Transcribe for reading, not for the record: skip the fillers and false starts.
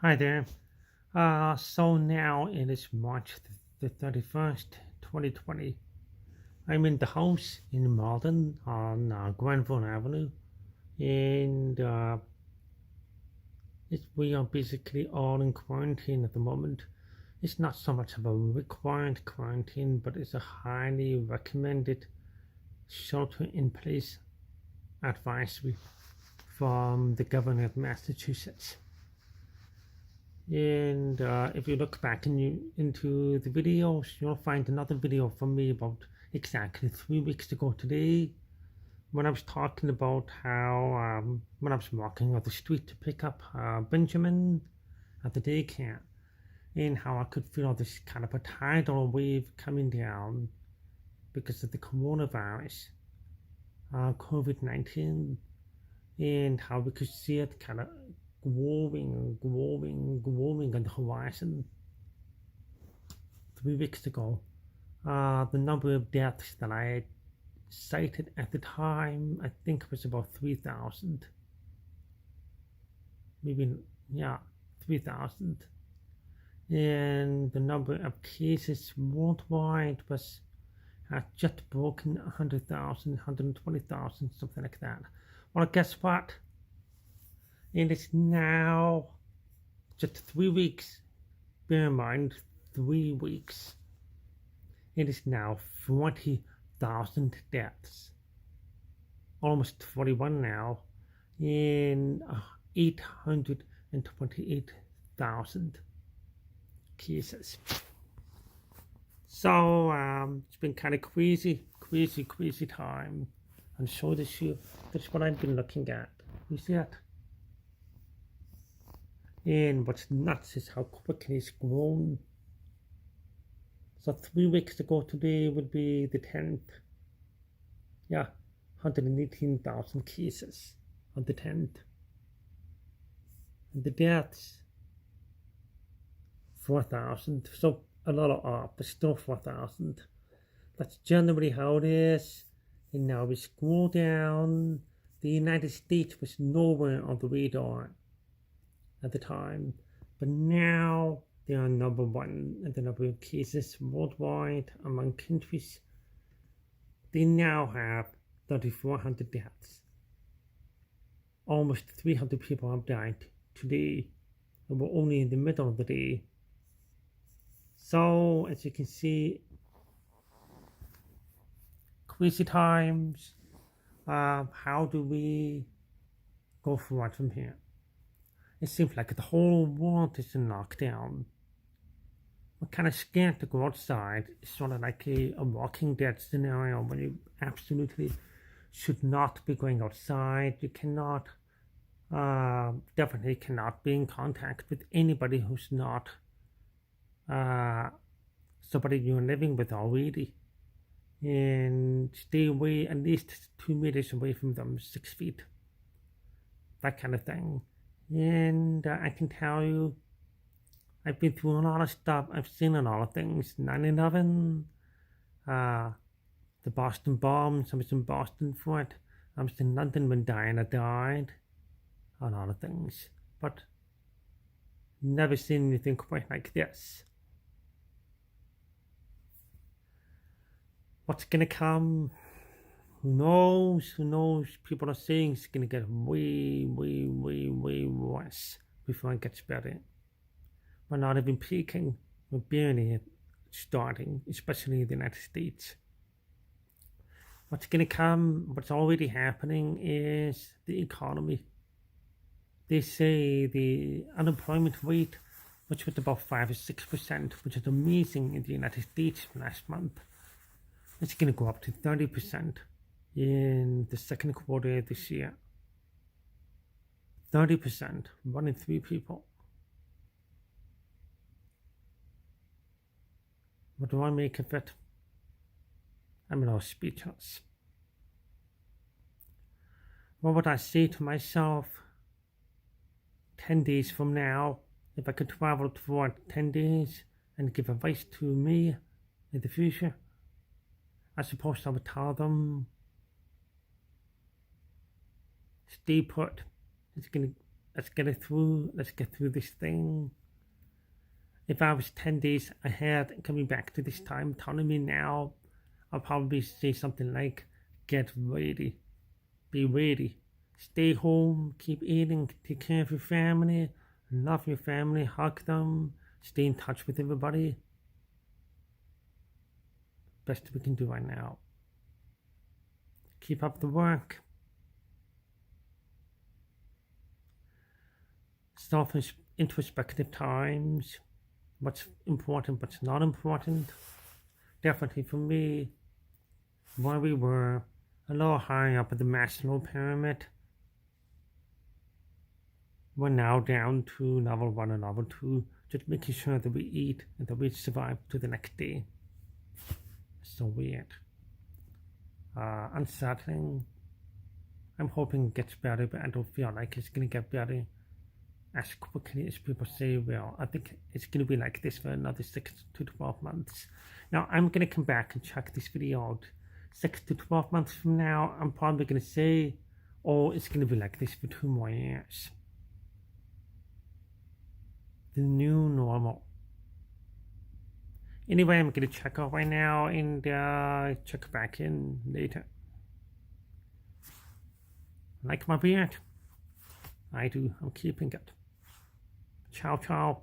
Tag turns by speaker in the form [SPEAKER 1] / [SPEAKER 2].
[SPEAKER 1] Hi there. So now it is March the 31st, 2020. I'm in the house in Malden on Granville Avenue, and we are basically all in quarantine at the moment. It's not so much of a required quarantine, but it's a highly recommended shelter in place advisory from the governor of Massachusetts. And if you look back into the videos, you'll find another video from me about exactly 3 weeks ago today, when I was talking about how when I was walking on the street to pick up Benjamin at the daycare, and how I could feel this kind of a tidal wave coming down because of the coronavirus, COVID-19, and how we could see it kind of growing on the horizon. 3 weeks ago, the number of deaths that I had cited at the time, I think it was about 3,000. Maybe, yeah, 3,000. And the number of cases worldwide was just broken 100,000, 120,000, something like that. Well, guess what? It is now just 3 weeks. Bear in mind, 3 weeks. It is now 40,000 deaths. Almost 41 now. In 828,000 cases. So it's been kind of crazy time. And show this you. That's what I've been looking at. You see it? And what's nuts is how quickly it's grown. So 3 weeks ago today would be the 10th. Yeah, 118,000 cases on the 10th. And the deaths, 4,000. So a lot off, but still 4,000. That's generally how it is. And now we scroll down. The United States was nowhere on the radar at the time, but now they are number one in the number of cases worldwide among countries. They now have 3,400 deaths. Almost 300 people have died today, and we're only in the middle of the day. So, as you can see, crazy times. How do we go forward from here? It seems like the whole world is in lockdown. We're kind of scared to go outside. It's sort of like a Walking Dead scenario where you absolutely should not be going outside. You cannot, definitely cannot be in contact with anybody who's not somebody you're living with already. And stay away at least 2 meters away from them, 6 feet. That kind of thing. And I can tell you, I've been through a lot of stuff. I've seen a lot of things. 9/11, the Boston bombs. I was in Boston for it. I was in London when Diana died. A lot of things. But never seen anything quite like this. What's gonna come? Who knows? Who knows? People are saying it's going to get way worse before it gets better. We're not even peaking. We're barely starting, especially in the United States. What's going to come, what's already happening is the economy. They say the unemployment rate, which was about 5 or 6%, which is amazing in the United States last month, it's going to go up to 30%. In the second quarter of this year. 30%, 1 in 3 people. What do I make of it? I'm all speechless. What would I say to myself 10 days from now if I could travel for 10 days and give advice to me in the future? I suppose I would tell them, stay put. It's going to let's get it through. Let's get through this thing. If I was 10 days ahead coming back to this time, telling me now, I'll probably say something like, get ready, be ready, stay home, keep eating, take care of your family, love your family, hug them, stay in touch with everybody. Best we can do right now. Keep up the work. Self-introspective times. What's important, what's not important. Definitely for me, where we were a little higher up at the Maslow pyramid, we're now down to level 1 and level 2, just making sure that we eat and that we survive to the next day. So weird. Unsettling. I'm hoping it gets better, but I don't feel like it's going to get better as quickly as people say it will. I think it's going to be like this for another 6 to 12 months. Now, I'm going to come back and check this video out 6 to 12 months from now. I'm probably going to say, oh, it's going to be like this for 2 more years. The new normal. Anyway, I'm going to check out right now and check back in later. Like my beard? I do. I'm keeping it. Ciao, ciao.